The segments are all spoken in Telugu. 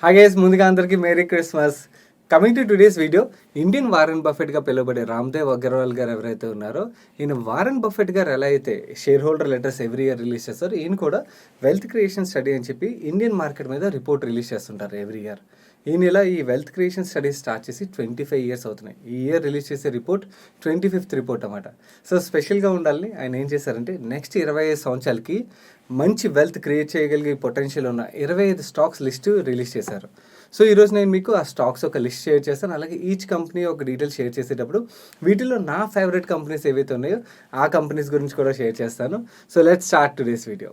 హాయ్ గైస్, ముందుగా అందరికీ merry Christmas. Coming to today's video, Indian Warren బఫెట్గా పిలువబడే రామ్దేవ్ అగర్వాల్ గారు ఎవరైతే ఉన్నారో, ఈయన వారెన్ బఫెట్ గారు ఎలా అయితే share holder letters every year release చేస్తారో, ఈయన కూడా వెల్త్ క్రియేషన్ స్టడీ అని చెప్పి ఇండియన్ మార్కెట్ మీద రిపోర్ట్ రిలీజ్ చేస్తుంటారు ఎవ్రీ ఇయర్. ఈయన ఇలా ఈ వెల్త్ క్రియేషన్ స్టడీస్ స్టార్ట్ చేసి 25 ఇయర్స్ అవుతున్నాయి. ఈ ఇయర్ రిలీజ్ చేసే రిపోర్ట్ 25th రిపోర్ట్ అన్నమాట. సో స్పెషల్గా ఉండాలని ఆయన ఏం చేశారంటే, నెక్స్ట్ 25 సంవత్సరాలకి మంచి వెల్త్ క్రియేట్ చేయగలిగే పొటెన్షియల్ ఉన్న 25 స్టాక్స్ లిస్ట్ రిలీజ్ చేశారు. సో ఈరోజు నేను మీకు ఆ స్టాక్స్ ఒక లిస్ట్ షేర్ చేస్తాను. అలాగే ఈచ్ కంపెనీ ఒక డీటెయిల్ షేర్ చేసేటప్పుడు వీటిలో నా ఫేవరెట్ కంపెనీస్ ఏవైతే ఉన్నాయో ఆ కంపెనీస్ గురించి కూడా షేర్ చేస్తాను. So let's start today's video.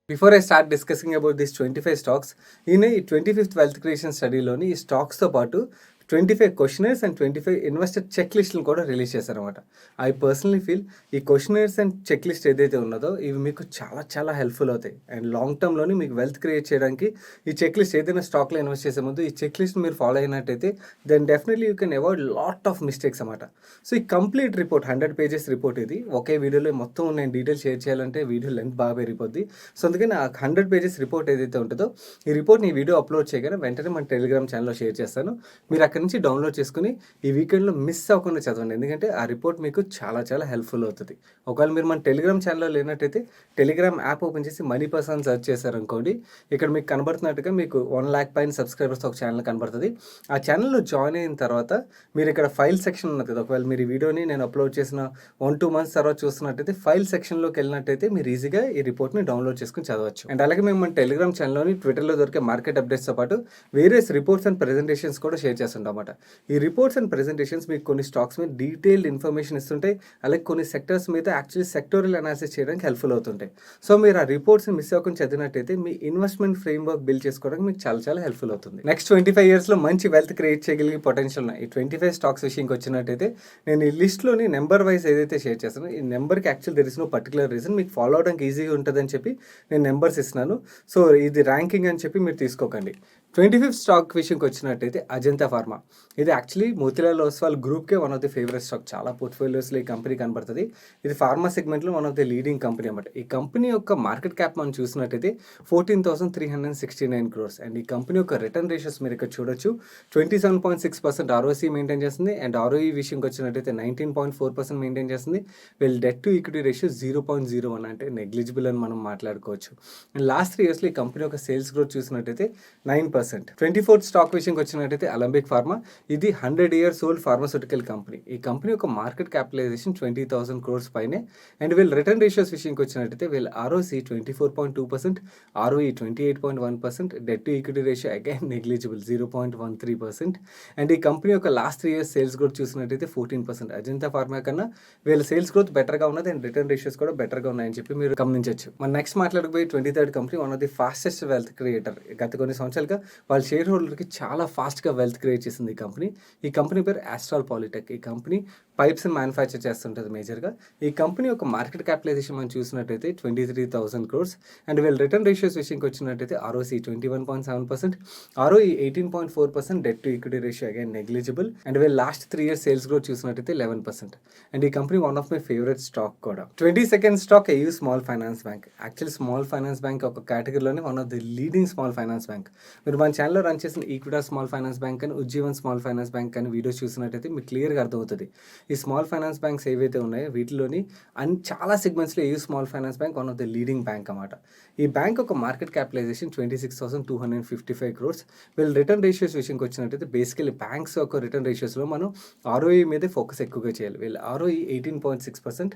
Before I start discussing about this 25 stocks, ఈయన ఈ 25th వెల్త్ క్రియేషన్ స్టడీలోని ఈ స్టాక్స్తో పాటు 25 క్వశ్చనర్స్ అండ్ 25 ఇన్వెస్టర్ చెక్ లిస్ట్లను కూడా రిలీజ్ చేశారనమాట. ఐ పర్సనలీ ఫీల్ ఈ క్వశ్చనర్స్ అండ్ చెక్ లిస్ట్ ఏదైతే ఉన్నదో ఇవి మీకు చాలా చాలా హెల్ప్ఫుల్ అవుతాయి. అండ్ లాంగ్ టర్మ్లోని మీకు వెల్త్ క్రియేట్ చేయడానికి ఈ చెక్ లిస్ట్ ఏదైనా స్టాక్లో ఇన్వెస్ట్ చేసే ముందు ఈ చెక్ లిస్ట్ మీరు ఫాలో అయినట్టయితే then definitely you can avoid lot of mistakes అనమాట. సో ఈ కంప్లీట్ రిపోర్ట్ 100 pages రిపోర్ట్ ఇది. ఒకే వీడియోలో మొత్తం నేను డీటెయిల్ షేర్ చేయాలంటే వీడియో లెంత్ బాగా పెరిగిపోద్ది. సో అందుకని ఆ 100 pages రిపోర్ట్ ఏదైతే ఉంటుందో ఈ రిపోర్ట్ని ఈ వీడియో అప్లోడ్ చేయగానే వెంటనే మన టెలిగ్రామ్ ఛానల్లో షేర్ చేస్తాను. మీరు అక్కడ నుంచి డౌన్లోడ్ చేసుకుని ఈ వీకెండ్లో మిస్ అవ్వకుండా చదవండి, ఎందుకంటే ఆ రిపోర్ట్ మీకు చాలా చాలా హెల్ప్ఫుల్ అవుతుంది. ఒకవేళ మీరు మన టెలిగ్రామ్ ఛానల్లో లేనట్టయితే టెలిగ్రామ్ యాప్ ఓపెన్ చేసి మనీ పర్సన్ సెర్చ్ చేశారనుకోండి, ఇక్కడ మీకు కనబడుతున్నట్టుగా మీకు 1 lakh పైన సబ్స్క్రైబర్స్ ఒక ఛానల్ కనబడుతుంది. ఆ ఛానల్లో జాయిన్ అయిన తర్వాత మీరు ఇక్కడ ఫైల్ సెక్షన్ ఉన్నది కదా, ఒకవేళ మీరు ఈ వీడియోని నేను అప్లోడ్ చేసిన 1-2 months తర్వాత చూస్తున్నట్టయితే ఫైల్ సెక్షన్లోకి వెళ్ళినట్టయితే మీరు ఈజీగా ఈ రిపోర్ట్ని డౌన్లోడ్ చేసుకుని చదవచ్చు. అండ్ అలాగే మేము మన టెలిగ్రామ్ ఛానల్లోని ట్విట్టర్లో దొరికే మార్కెట్ అప్డేట్స్తో పాటు వేరియస్ రిపోర్ట్స్ అండ్ ప్రెజెంటేషన్స్ కూడా షేర్ చేస్తుంటాం అన్నమాట. ఈ రిపోర్ట్స్ అండ్ ప్రెజెంటేషన్స్ మీకు కొన్ని స్టాక్స్ మీద డీటెయిల్డ్ ఇన్ఫర్మేషన్ ఇస్తుంటాయి, అలాగే కొన్ని సెక్టర్స్ మీద యాక్చువల్లీ సెక్టోరియల్ అనాలిసిస్ చేయడానికి హెల్ప్ఫుల్ అవుతుంటాయి. సో మీరు ఆ రిపోర్ట్స్ని మిస్ అవ్వకుండా చదివినట్టయితే మీ ఇన్వెస్ట్మెంట్ ఫ్రేమ్ వర్క్ బిల్డ్ చేసుకోవడానికి మీకు చాలా చాలా హెల్ప్ఫుల్ అవుతుంది. నెక్స్ట్ 25 yearsలో మంచి వెల్త్ క్రియేట్ చేయగలిగే పొటెన్షియల్ ఉన్నాయి. ఈ 25 స్టాక్స్ విషయంకి వచ్చినట్టయితే నేను ఈ లిస్ట్లోని నెంబర్ వైజ్ ఏదైతే షేర్ చేస్తానో ఈ నెంబర్కి actual there is no particular reason, మీకు ఫాలో అవడానికి ఈజీగా ఉంటుందని చెప్పి నేను నెంబర్స్ ఇస్తున్నాను. సో ఇది ర్యాంకింగ్ అని చెప్పి మీరు తీసుకోకండి. 25th స్టాక్ విషయంకి వచ్చినట్టయితే అజంతా ఫార్మా. ఇది యాక్చువల్లీ మోతిలాల్ ఓస్వాల్ గ్రూప్కే one of the favourite stock. చాలా పోర్ట్ఫోలియోస్లో ఈ కంపెనీ కనబడుతుంది. ఇది ఫార్మా సెగ్మెంట్లో one of the leading company అన్నమాట. ఈ కంపెనీ యొక్క మార్కెట్ క్యాప్ మనం చూసినట్టయితే 14,369 crores. అండ్ ఈ కంపెనీ యొక్క రిటర్న్ రేషియోస్ మీరు ఇక్కడ చూడొచ్చు. 27.6% ROC మెయింటైన్ చేస్తుంది. అండ్ ROE విషయంకి వచ్చినట్టయితే 19.4% మెయింటైన్ చేస్తుంది. వీళ్ళ డెట్ టు ఈక్విటీ రేషియో 0.01, అంటే నెగ్లిజిబుల్ అని మనం మాట్లాడుకోవచ్చు. అండ్ లాస్ట్ 3 yearsలో ఈ కంపెనీ యొక్క సేల్స్ గ్రోత్ చూసినట్టయితే 9%. 24th స్టాక్ విషయంకి వచ్చినట్టయితే అలంబిక్ ఫార్మా. ఇది 100 years old ఫార్మాస్యూటికల్ కంపెనీ. ఈ కంపెనీ యొక్క మార్కెట్ క్యాపిటలైజేషన్ 20,000 crores పైనే. అండ్ వీళ్ళ రిటర్న్ రేషియోస్ విషయంకి వచ్చినట్టయితే వీళ్ళ ROC 24.2%, ROE 28.1%, debt to equity ratio again negligible 0.13%. And ఈ కంపెనీ యొక్క లాస్ట్ 3 years సేల్స్ గ్రోత్ చూసినట్టయితే 14%. అజంతా ఫార్మా కన్నా వీళ్ళ సేల్స్ గ్రోత్ బెటర్గా ఉన్నది అండ్ రిటర్న్ రేషియోస్ కూడా బెటర్గా ఉన్నాయని చెప్పి మీరు గమనించవచ్చు. మన నెక్స్ట్ మాట్లాడబోయే 23rd company one of the fastest wealth creator. గత కొన్ని సంవత్సరాలుగా వాళ్ళ షేర్ హోల్డర్కి చాలా ఫాస్ట్గా వెల్త్ క్రియేట్ చేసింది ఈ కంపెనీ. ఈ కంపెనీ పేరు ఆస్ట్రాల్ పాలిటెక్. ఈ కంపెనీ పైప్స్ మ్యానుఫ్యాక్చర్ చేస్తుంటుంది మేజర్గా. ఈ కంపెనీ యొక్క మార్కెట్ క్యాపిటలైజేషన్ మనం చూసినట్టయితే 23,000 crores. అండ్ వీళ్ళ రిటర్న్ రేషియోస్ విషయంకి వచ్చినట్టయితే ROC 21.7%, ROE 18.4%, debt to equity ratio again negligible. And వీళ్ళ లాస్ట్ 3 years సేల్స్ గ్రోత్ చూసినట్టయితే 11%. అండ్ ఈ company one of my favourite stock కూడా. 22nd stock AU small finance bank. Actually small finance bank ఒక కేటగిరీలోనే one of the leading small finance bank. మీరు మన ఛానల్లో రన్ చేసిన ఈక్విటాస్ స్మాల్ ఫైనాన్స్ బ్యాంక్ అని, ఉజ్జీవన్ స్మాల్ ఫైనాన్స్ బ్యాంక్ అని వీడియోస్ చూసినట్టయితే మీకు క్లియర్గా అర్థమవుతుంది. ఈ స్మాల్ ఫైనాన్స్ బ్యాంక్స్ ఏవైతే ఉన్నాయో వీటిలోని చాలా సెగ్మెంట్స్లో AU small finance bank one of the leading bank అన్నమాట. ఈ బ్యాంక్ ఒక మార్కెట్ క్యాపిటలైజేషన్ 26,255 crores. వీళ్ళ రిటర్న్ రేషియోస్ విషయంకి వచ్చినట్టయితే బేసికలీ బ్యాంక్స్ యొక్క రిటర్న్ రేషియోస్లో మనం ROE మీదే ఫోకస్ ఎక్కువగా చేయాలి. వీళ్ళ ROE 18.6%,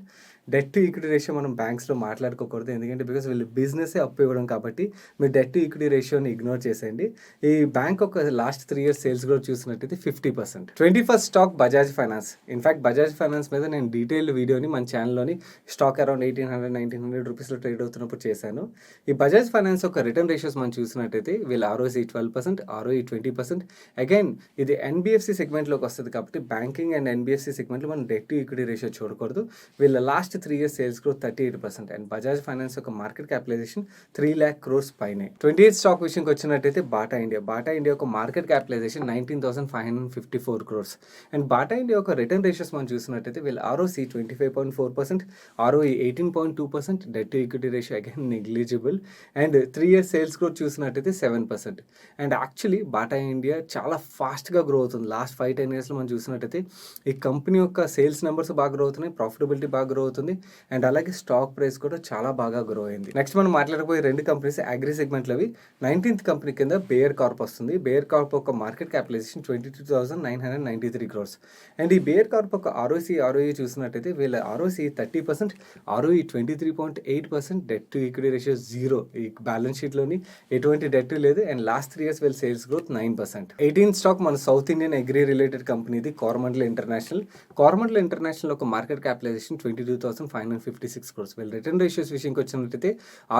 debt to equity ratio మనం బ్యాంక్స్లో మాట్లాడుకోకూడదు, ఎందుకంటే బికాస్ వీళ్ళు బిజినెసే అప్పు ఇవ్వడం కాబట్టి మీరు డెట్ టు ఈక్విటీ రేషియోని ఇగ్నోర్ చేసేయండి. ఈ బ్యాంక్ ఒక లాస్ట్ 3 years సేల్స్ గ్రోత్ చూసినట్టయితే 50%. 21st stock Bajaj finance. In fact Bajaj finance మీద నేను డీటెయిల్డ్ వీడియోని మన ఛానల్లోని స్టాక్ అరౌండ్ 1,800-1,900 రూపీస్లో ట్రేడ్ అవుతున్నప్పుడు చేశాను. ఈ బజాజ్ ఫైనాన్స్ ఒక రిటర్న్ రేషియోస్ మనం చూసినట్టయితే వీళ్ళ ROC 12%, ROE 20%. అగైన్ ఇది NBFC సెగ్మెంట్లోకి వస్తుంది కాబట్టి బ్యాంకింగ్ అండ్ NBFC సెగ్మెంట్లో మనం డెట్ టు ఈక్విటీ రేషియో చూడకూడదు. వీళ్ళ last last 3 years sales growth 38%. And Bajaj finance యొక్క మార్కెట్ క్యాపిటలైజేషన్ 3 lakh crores పైనే. 28th స్టాక్ విషయంకి వచ్చినట్టయితే బాటా ఇండియా యొక్క market capitalization 19,554 crores. And Bata India యొక్క రిటర్న్ రేషియోస్ మనం చూసినట్టయితే వీళ్ళ ROC 25.4%, ROE 18.2%, debt to equity ratio again negligible. And 3 years sales growth చూసినట్టయితే 7%. అండ్ యాక్చువల్లీ బాటా ఇండియా చాలా ఫాస్ట్గా గ్రో అవుతుంది. లాస్ట్ 5-10 ఇయర్స్లో మనం చూసినట్టయితే ఈ కంపెనీ యొక్క సేల్స్ నెంబర్స్ బాగా గ్రో అవుతున్నాయి, ప్రాఫిటబిలిటీ బాగా గ్రో అవుతుంది, అండ్ అలాగే స్టాక్ ప్రైస్ కూడా చాలా బాగా గ్రో అయింది. నెక్స్ట్ మనం మాట్లాడబోయే 2 కంపెనీస్ అగ్రి సెగ్మెంట్లవి. 19th కంపెనీ కింద బేయర్ కార్ప్ వస్తుంది. బేయర్ కార్ప్ యొక్క మార్కెట్ క్యాపిటలైజేషన్ 22,993 crores. అండ్ ఈ బేయర్ కార్ప్ యొక్క ROE చూసినట్టయితే వీళ్ళ ROC 30%, ROE 23.8%, debt to equity ratio 0. ఈ బ్యాలెన్స్ షీట్లోని ఎటువంటి డెట్ లేదు. అండ్ లాస్ట్ 3 ఇయర్స్ వీళ్ళ సేల్స్ గ్రోత్ 9%. 18th స్టాక్ మన సౌత్ ఇండియన్ అగ్రి రిలేటెడ్ కంపెనీది కోరమండల్ ఇంటర్నేషనల్ ఒక మార్కెట్ క్యాపిటలైజేషన్ 22,556 crores. వీళ్ళ రిటర్న్ రేషియోస్ విషయంకి వచ్చినట్టయితే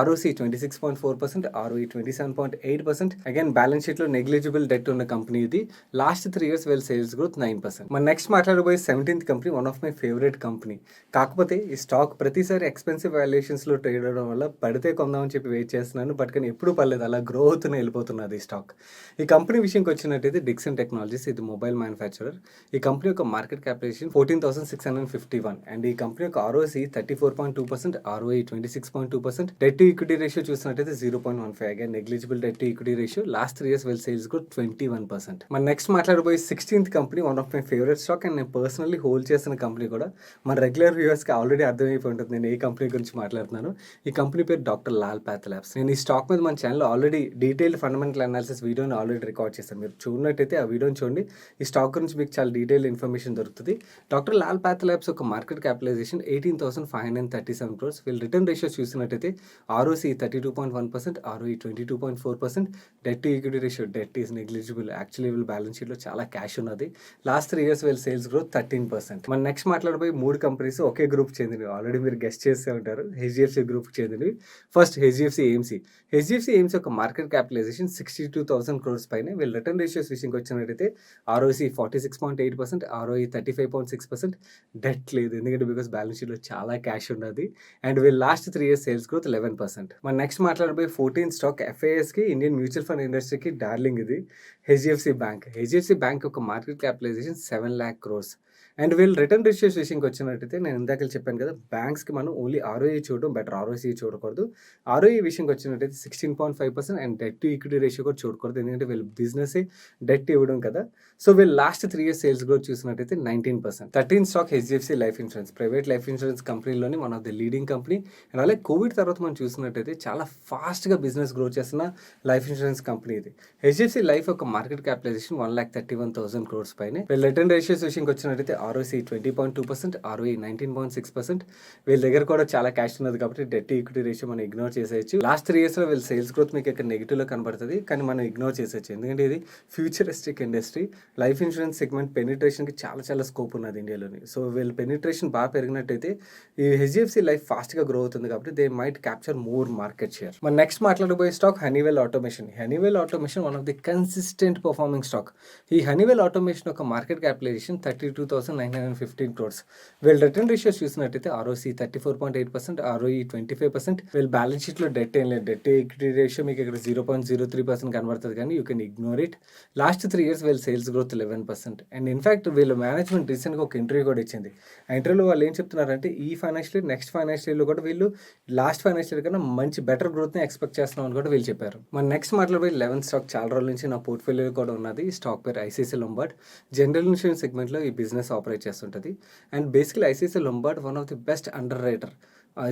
ROC 26.4%, ROE 27.8%. Again balance sheet లో నెగ్లిజిబుల్ డెట్ ఉన్న కంపెనీ ఇది. లాస్ట్ 3 ఇయర్స్ వీళ్ళ సేల్స్ గ్రోత్ 9%. మన నెక్స్ట్ మాట్లాడబోయే 17th company one of my favourite company. కాకపోతే ఈ స్టాక్ ప్రతిసారి ఎక్స్పెన్సివ్ వాల్యుయేషన్స్ లో ట్రేడ్ అవడం వల్ల పడితే కొందామని చెప్పి వెయిట్ చేస్తున్నాను, బట్ కానీ ఎప్పుడు పర్లేదు, అలా గ్రో అవుతూనే వెళ్ళిపోతున్నది ఈ స్టాక్. ఈ కంపెనీ విషయంకి వచ్చినట్టయితే డిక్సన్ టెక్నాలజీస్, ఇది మొబైల్ మ్యానుఫ్యాక్చరర్. ఈ కంపెనీ యొక్క మార్కెట్ క్యాపిటలైజేషన్ 14,651. అండ్ ఈ కంపెనీ యొక్క ROC 34.2%, ROE 26.2%, debt to equity ratio చూసినట్టయితే 0.15. Again negligible debt to equity ratio. Last 3 years వీళ్ళ సేల్స్ గ్రోత్ 21%. మన నెక్స్ట్ మాట్లాడబోయే 16th company one of my favourite stock, and నేను పర్సనల్లీ హోల్డ్ చేసిన కంపెనీ కూడా. మన రెగ్యులర్ వ్యూవర్స్కి ఆల్రెడీ అర్థమైపోయి ఉంటుంది నేను ఏ కంపెనీ గురించి మాట్లాడుతున్నాను. ఈ కంపెనీ పేరు డాక్టర్ లాల్ పాథ్ ల్యాబ్స్. నేను ఈ స్టాక్ మీద మన ఛానల్లో ఆల్రెడీ డీటెయిల్డ్ ఫండమెంటల్ అనాలిసిస్ వీడియోని ఆల్రెడీ రికార్డ్ చేశాను. మీరు చూడనట్టయితే ఆ వీడియోని చూడండి. ఈ స్టాక్ గురించి మీకు చాలా డీటెయిల్ ఇన్ఫర్మేషన్ దొరుకుతుంది. డాక్టర్ లాల్ పాథ్ ల్యాబ్స్ యొక్క మార్కెట్ క్యాపిటలైజేషన్ 18,537 crores. వీళ్ళ రిటర్న్ రేషియోస్ చూసినట్టయితే ROC 32.1%, ROE 22.4%, debt to equity ratio, debt is negligible. Actually వీళ్ళ బ్యాలెన్స్ షీట్లో చాలా క్యాష్ ఉన్నది. లాస్ట్ 3 ఇయర్స్ వీళ్ళ సేల్స్ గ్రోత్ 13%. మన నెక్స్ట్ మాట్లాడబోయే 3 కంపెనీస్ ఒకే గ్రూప్ చెందినవి. ఆల్రెడీ మీరు గెస్ట్ చేస్తూ ఉంటారు, HDFC గ్రూప్ చెందినవి. ఫస్ట్ HDFC AMC యొక్క మార్కెట్ క్యాపిటలైజేషన్ 62,000 crores పైన. వీళ్ళ రిటర్న్ రేషియోస్ విషయంకి వచ్చినట్టయితే ROC 46.8%, ROE 35.6%, డెట్ లేదు ఎందుకంటే బికాస్ బ్యాలెన్స్ షీట్లో చాలా క్యాష్ ఉన్నది. అండ్ వీళ్ళ లాస్ట్ 3 ఇయర్స్ సేల్స్ గ్రోత్ 11%. మన నెక్స్ట్ మాట్లాడబోయే 14th స్టాక్ FISకి, ఇండియన్ మ్యూచువల్ ఫండ్ ఇండస్ట్రీకి డార్లింగ్ ఇది, HDFC బ్యాంక్ యొక్క market capitalization 7 lakh crores. And వీళ్ళు రిటర్న్ రేషియోస్ విషయంకి వచ్చినట్టయితే నేను ఇందాక చెప్పాను కదా, బ్యాంక్స్కి మనం ఓన్లీ ROE చూడడం బెటర్, ROC చూడకూడదు. ROE విషయంకి వచ్చినట్టయితే 16.5% and debt to equity ratio కూడా చూడకూడదు, ఎందుకంటే వీళ్ళు బిజినెస్ డెట్ ఇవ్వడం కదా. సో వీళ్ళు లాస్ట్ 3 ఇయర్స్ సేల్స్ గ్రోత్ చూసినట్టయితే 19%. 13th stock HDFC life insurance, private life insurance కంపెనీలోని వన్ of the leading company. And అలాగే కోవిడ్ తర్వాత మనం చూసినట్టయితే చాలా ఫాస్ట్గా బిజినెస్ గ్రో చేస్తున్న లైఫ్ ఇన్సూరెన్స్ కంపెనీ ఇది. HDFC లైఫ్ యొక్క మార్కెట్ క్యాపిటలైజేషన్ 1,31,000 crores పైన. వీళ్ళ రిటర్న్ రేషియోస్ విషయంకి వచ్చినట్టయితే ROC 20.2%, ROE 19.6%. వీళ్ళ దగ్గర కూడా చాలా క్యాష్ ఉన్నది కాబట్టి డెట్ ఈక్విటీ రేషియో మనం ఇగ్నోర్ చేసేయచ్చు. లాస్ట్ 3 ఇయర్స్లో వీళ్ళ సేల్స్ గ్రోత్ మీకు ఇక్కడ నెగిటివ్లో కనబడుతుంది, కానీ మనం ఇగ్నోర్ చేసేయచ్చు ఎందుకంటే ఇది futuristic industry. Life insurance segment పెనిట్రేషన్కి చాలా స్కోప్ ఉన్నది ఇండియాలోని. సో వీళ్ళ పెనిట్రేషన్ బాగా పెరిగినట్టయితే ఈ HDFC లైఫ్ ఫాస్ట్గా గ్రో అవుతుంది కాబట్టి they might capture more market share. మన నెక్స్ట్ మాట్లాడబోయే stock Honeywell automation one of the consistent performing stock. ఈ హనీవెల్ ఆటోమేషన్ యొక్క మార్కెట్ క్యాపిటలైజేషన్ 32,915 crores. వీళ్ళ రిటర్న్ రేషియోస్ చూసినట్టయితే ROC 34.8%, ROE 25%. వీళ్ళ బ్యాలెన్స్ షీట్లో డెట్ ఏం లేదు, డెట్ ఈక్విటీ రేషియో మీకు ఇక్కడ 0.03% కనబడుతుంది, కానీ you can ignore it. Last 3 years వీళ్ళ సేల్స్ గ్రోత్ 11%. అండ్ ఇన్ఫాక్ట్ వీళ్ళ మేనేజ్మెంట్ రీసెంట్గా ఒక ఇంటర్వ్యూ కూడా ఇచ్చింది. ఆ ఇంటర్వ్యూలో వాళ్ళు ఏం చెప్తున్నారంటే ఈ ఫైనాన్షియల్ ఇయర్, నెక్స్ట్ ఫైనాన్షియల్ ఇయర్లో కూడా వీళ్ళు లాస్ట్ ఫైనాన్షియల్ ఇయర్ కన్నా మంచి బెటర్ గ్రోత్ని ఎక్స్పెక్ట్ చేస్తున్నాం అని కూడా వీళ్ళు చెప్పారు. మన నెక్స్ట్ మాట్లాడబోయే 11th స్టాక్ చాలా రోజుల నుంచి నా పోర్ట్ఫోలియో కూడా ఉన్నది. ఈ స్టాక్ పేరు ICICI Lombard. జనరల్ ఇన్సూరెన్స్ సెగ్మెంట్లో ఈ బిజినెస్ ఆపరేట్ చేస్తుంటుంది. And basically ICICI Lombard one of the best underwriter.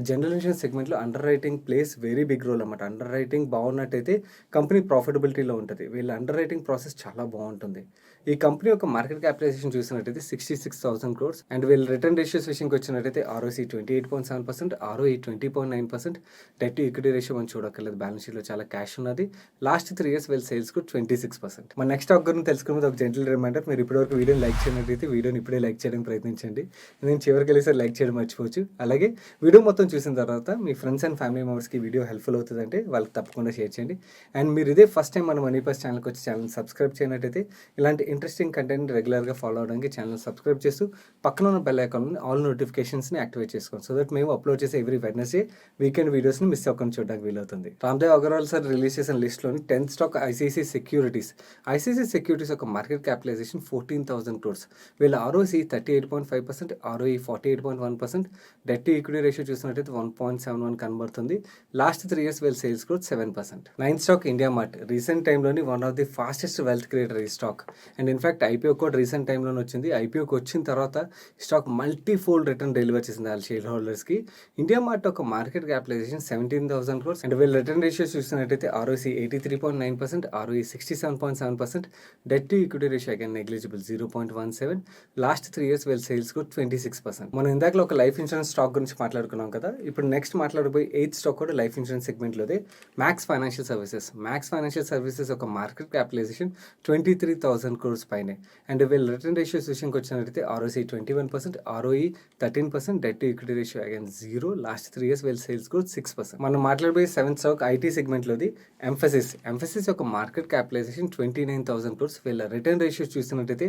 General insurance సెగ్మెంట్లో underwriting plays very big role అన్నమాట. అండర్ రైటింగ్ బాగున్నట్టయితే కంపెనీ ప్రాఫిటబిలిటీలో ఉంటుంది. వీళ్ళ అండర్ రైటింగ్ ప్రాసెస్ చాలా బాగుంటుంది. ఈ కంపెనీ యొక్క మార్కెట్ క్యాపిటలైజేషన్ చూసినట్టయితే 66,000 crores. అండ్ వీళ్ళ రిటర్న్ రేషియోస్ విషయంకి వచ్చినట్టయితే ROC 28.7%, ROE 20.9%, debt to equity ratio మనం చూడక్కర్లేదు, బ్యాలెన్స్ షీట్లో చాలా క్యాష్ ఉన్నది. లాస్ట్ 3 ఇయర్స్ వీళ్ళ సేల్స్ కూడా 26%. మన నెక్స్ట్ స్టాక్ గురించి తెలుసుకున్నది ఒక జెంటల్ రిమైండర్, మీరు ఇప్పటివరకు వీడియోని లైక్ చేయనట్టయితే వీడియోని ఇప్పుడే లైక్ చేయడానికి ప్రయత్నించండి. నేను చివరికి వెళ్ళేసరి లైక్ చేయడం మర్చిపోవచ్చు. అలాగే వీడియో మొత్తం చూసిన తర్వాత మీ ఫ్రెండ్స్ అండ్ ఫ్యామిలీ మెంబర్స్కి వీడియో హెల్ప్ఫుల్ అవుతుందంటే వాళ్ళకి తప్పకుండా షేర్ చేయండి. అండ్ మీరు ఇదే ఫస్ట్ టైం మన మనీ పర్స్ ఛానల్కి వచ్చి ఛానల్ సబ్స్క్రైబ్ చేయనట్టయితే ఇలాంటి ఇంట్రెస్టింగ్ కంటెంట్ రెగ్యులర్గా ఫాలో అవడానికి ఛానల్ సబ్స్క్రైబ్ చేస్తూ పక్కన ఉన్న బెల్ ఐకాన్ని ఆల్ నోటిఫికేషన్స్ని యాక్టివేట్ చేసుకోండి. సో దట్ మేము అప్లోడ్ చేసే ఎవ్రీ వెడ్నెస్డే వీకెండ్ వీడియోస్ని మిస్ అవ్వకుండా చూడడానికి వీలవుతుంది. రామ్దేవ్ అగర్వాల్ సార్ రిలీజ్ చేసిన లిస్ట్లోని 10th stock ICICI securities. ICICI securities ఒక మార్కెట్ క్యాపిటలైజేషన్ 14,000 crores. వీళ్ళ ROC 38.5%, ROE 48.1%, debt to equity ratio చూసినట్టయితే 1.71 కనబడుతుంది. లాస్ట్ 3 years వీళ్ళ sales growth 7%. 9th stock India mart. Recent టైంలోని one of the fastest wealth creator ఈ స్టాక్. అండ్ ఇన్ఫాక్ట్ ఐపీఓ కూడా రీసెంట్ టైంలోనే వచ్చింది. ఐపీఓకి వచ్చిన తర్వాత స్టాక్ మల్టీఫోల్డ్ రిటర్న్ డెలివర్ చేసింది వాళ్ళ షేర్ హోల్డర్స్కి. ఇండియా మార్ట్ ఒక మార్కెట్ క్యాపిటలైజేషన్ 17,000 crores. అండ్ వీళ్ళ రిటర్న్ రేషియో చూసినట్టయితే ROC 83.9%, ROE 67.7%, debt to equity ratio again negligible 0.17. Last 3 years వీళ్ళ సేల్స్ గ్రోత్ 26%. మనం ఇందాకలో ఒక లైఫ్ ఇన్సూరెన్స్ స్టాక్ గురించి మాట్లాడుకున్నాం కదా. ఇప్పుడు నెక్స్ట్ మాట్లాడబోయే 8th స్టాక్ కూడా లైఫ్ ఇన్సూరెన్స్ సెగ్మెంట్లోదే, max financial services. Max financial services ఒక మార్కెట్ క్యాపిటలైజేషన్ 23,000 crores పైనే. అండ్ వీళ్ళ రిటర్న్ రేషియోస్ విషయంకి వచ్చినట్టయితే ROC 21%, ROE 13%, debt to equity ratio again 0. Last 3 years వీళ్ళ సేల్స్ గ్రోత్ 6%. మనం మాట్లాడబోయే 7th స్టాక్ ఐటీ సెగ్మెంట్లోది, ఎంఫసిస్. ఎంఫసిస్ ఒక మార్కెట్ క్యాపిటలైజేషన్ 29,000 crores. వీళ్ళ రిటర్న్ రేషియోస్ చూసినట్టయితే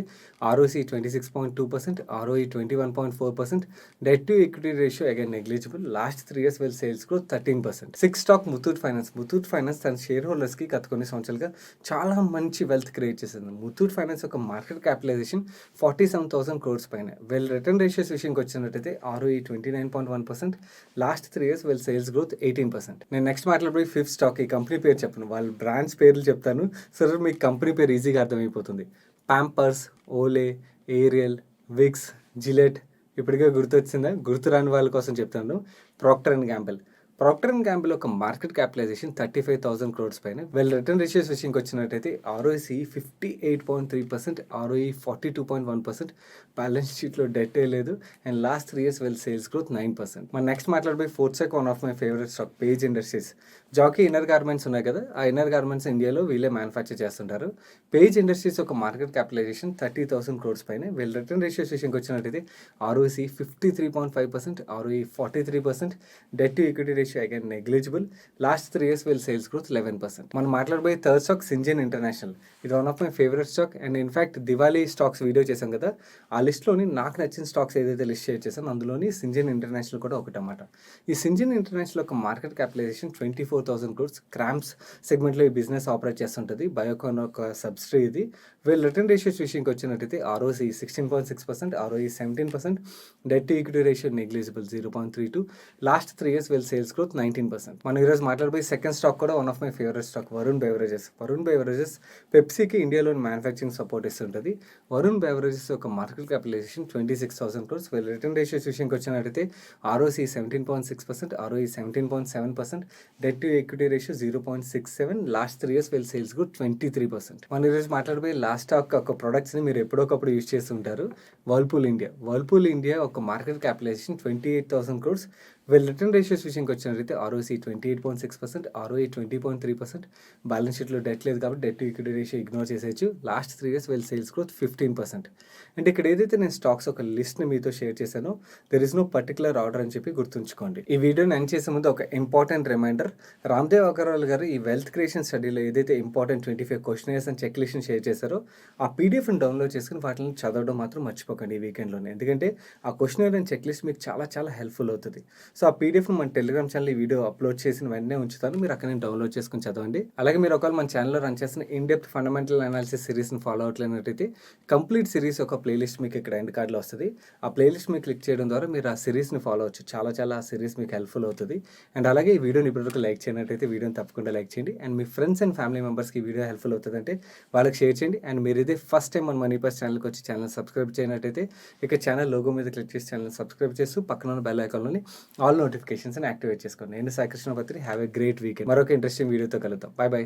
ROC 26.2%, ROE 21.4%, debt to equity ratio again negligible. Last 3 years వీళ్ళ sales growth 13%. 6th stock Muthoot finance. Muthoot finance తన షేర్ హోల్డర్స్కి గత కొన్ని సంవత్సరాలుగా చాలా మంచి వెల్త్ క్రియేట్ చేసింది. ముతూట్ ఫైనాన్స్ ఒక మార్కెట్ క్యాపిటలైజేషన్ 47,000 crores పైన. వీళ్ళ రిటర్న్ రేషియోస్ విషయంకి వచ్చినట్టయితే ఆర్ఓఈ 29.1%, లాస్ట్ 3 years వీళ్ళ సేల్స్ గ్రోత్ 18%. నేను నెక్స్ట్ మాట్లాడబోయే 5th స్టాక్. ఈ కంపెనీ పేరు చెప్పను, వాళ్ళ బ్రాండ్స్ పేర్లు చెప్తాను. సరే మీకు కంపెనీ పేరు ఈజీగా అర్థమైపోతుంది. ప్యాంపర్స్, ఓలే, ఏరియల్, విక్స్, జిలెట్. ఇప్పటికే గుర్తొచ్చిందా? గుర్తు రాని వాళ్ళ కోసం చెప్తాను. Procter and Gamble. Procter and Gamble ఒక మార్కెట్ క్యాపిటలైజేషన్ 35,000 crores పైన. వీళ్ళ రిటర్న్ రేషియోస్ విషయంకి వచ్చినట్టయితే ఆర్ఓసి 58.3%, ఆర్ఓఈ 42.1%, బ్యాలెన్స్ షీట్లో డెట్ లేదు. అండ్ లాస్ట్ 3 years వీళ్ళ సేల్స్ గ్రోత్ 9%. మన నెక్స్ట్ మాట్లాడబోయే 4th stock one of my favourite stock, Page Industries. Jockey inner garments ఉన్నాయి కదా, ఆ ఇన్నర్ గార్మెంట్స్ ఇండియాలో వీళ్ళే మ్యానుఫ్యాక్చర్ చేస్తుంటారు. పేజ్ ఇండస్ట్రీస్ ఒక మార్కెట్ క్యాపిటలైజేషన్ 30,000 crores పైన. వీళ్ళ రిటర్న్ రేషియోస్ విషయంకి వచ్చినట్టయితే ROC 53.5%, ROE 43%, debt to equity ratio again negligible. Last 3 years వీళ్ళ సేల్స్ గ్రోత్ 11%. మనం మాట్లాడబోయే 3rd స్టాక్ సింజన్ ఇంటర్నేషనల్. ఇది one of my favourite stock. And in fact Diwali stocks video చేశాం కదా, ఆ లిస్ట్లోని నాకు నచ్చిన స్టాక్స్ ఏదైతే లిస్ట్ షేర్ చేశాను అందులోని సింజన్ ఇంటర్నేషనల్ కూడా ఒకటన్నమాట. ఈ సింజన్ ఇంటర్నేషనల్ ఒక మార్కెట్ క్యాపిటలైజేషన్ 24,000 crores. క్రామ్స్ సెగ్మెంట్లో ఈ బిజినెస్ ఆపరేట్ చేస్తుంటుంది. బయోకాన్ ఒక సబ్సిడరీ ఇది. వీళ్ళ రిటర్న్ రేషియోస్ విషయంకి వచ్చినట్టయితే ROC 16.6%, ROE 17%, debt to equity ratio negligible 0.32. Last 3 years వీళ్ళ సేల్స్ గ్రోత్ 19%. మనం ఈరోజు మాట్లాడిపోయి సెకండ్ స్టాక్ కూడా one of my favourite stock, Varun beverages. Varun beverages పెప్సీకి ఇండియాలోని మ్యానుఫ్యాక్చరింగ్ సపోర్ట్ ఇస్తుంటుంది. వరుణ్ బెవరేజెస్ ఒక మార్కెట్ క్యాపిటలైజేషన్ 26,000 crores. వీళ్ళ రిటర్న్ రేషియోస్ విషయంకి వచ్చినట్టయితే ROC 17.6%, ROE 17.7%, debt to equity ratio 0.67. Last 3 years వీళ్ళ సేల్స్ గ్రోత్ 23%. మనం ఈరోజు మాట్లాడిపోయి లాస్ట్ స్టాక్ ఒక ప్రొడక్ట్స్ని మీరు ఎప్పుడొకప్పుడు యూజ్ చేస్తుంటారు, వర్ల్పూల్ ఇండియా. వర్ల్పూల్ ఇండియా ఒక మార్కెట్ క్యాపిటలైజేషన్ 28,000 crores. వీళ్ళ రిటర్న్ రేషియోస్ విషయంకి వచ్చినట్టయితే ఆర్ఓసి 28.6%, ఆర్ఓఈ 20.3%, బ్యాలెన్స్ షీట్లో డెట్ లేదు కాబట్టి debt to equity ratio ignore చేసేయచ్చు. లాస్ట్ 3 years వీళ్ళ సేల్స్ గ్రోత్ 15%. అంటే ఇక్కడ ఏదైతే నేను స్టాక్స్ ఒక లిస్ట్ని మీతో షేర్ చేశానో there is no particular order అని చెప్పి గుర్తుంచుకోండి. ఈ వీడియోని ఎండ్ చేసే ముందు ఒక ఇంపార్టెంట్ రిమైండర్. రామ్దేవ్ అగర్వాల్ గారు ఈ వెల్త్ క్రియేషన్ స్టడీలో ఏదైతే ఇంపార్టెంట్ 25 క్వశ్చనర్స్ అండ్ చెక్ లిస్ట్ని షేర్ చేశారో ఆ పీడిఎఫ్ని డౌన్లోడ్ చేసుకుని వాటిని చదవడం మాత్రం మర్చిపోకండి ఈ వీకెండ్లోనే. ఎందుకంటే ఆ క్వశ్చనర్ అండ్ చెక్ లిస్ట్ మీకు చాలా చాలా హెల్ప్ఫుల్ అవుతుంది. సో ఆ పీడిఎఫ్ మన టెలిగ్రామ్ ఛానల్ ఈ వీడియో అప్లోడ్ చేసిన వెంటనే ఉంచుతాను, మీరు అక్కడ డౌన్లోడ్ చేసుకుని చదవండి. అలాగే మీరు ఒకవేళ మన ఛానల్లో రన్ చేసిన ఇన్ డెప్త్ ఫండమెంటల్ అనాలిసిస్ సిరీస్ని ఫాలో అవట్లేనట్టయితే కంప్లీట్ సిరీస్ ఒక ప్లేలిస్ట్ మీకు ఇక్కడ ఎండ్ కార్డ్లో వస్తుంది. ఆ ప్లేలిస్ట్ మీరు క్లిక్ చేయడం ద్వారా మీరు ఆ సిరీస్ని ఫాలో అవచ్చు. చాలా చాలా ఆ సిరీస్ మీకు హెల్ప్ఫుల్ అవుతుంది. అండ్ అలాగే ఈ వీడియోని ఇప్పటివరకు లైక్ చేయనట్టయితే వీడియోని తప్పకుండా లైక్ చేయండి. And me friends and family మెంబర్స్కి ఈ వీడియో హెల్ప్ఫుల్ అవుతుంది అంటే వాళ్ళకి షేర్ చేయండి. అండ్ మీరు ఇదే ఫస్ట్ టైం మన మనీ పర్స్ ఛానల్కి వచ్చి ఛానల్ సబ్స్క్రైబ్ చేయనట్టయితే ఇక ఛానల్ లోగో మీద క్లిక్ చేసి ఛానల్ సబ్స్క్రైబ్ చేస్తూ పక్కన ఉన్న బెల్ ఐకాన్లోని ఆల్ నోటిఫికేషన్స్ యాక్టివేట్ చేసుకోండి. నేను Sai Krishna Patri. Have a great weekend. మరొక ఇంట్రెస్టింగ్ వీడియోతో కలుద్దాం. Bye bye.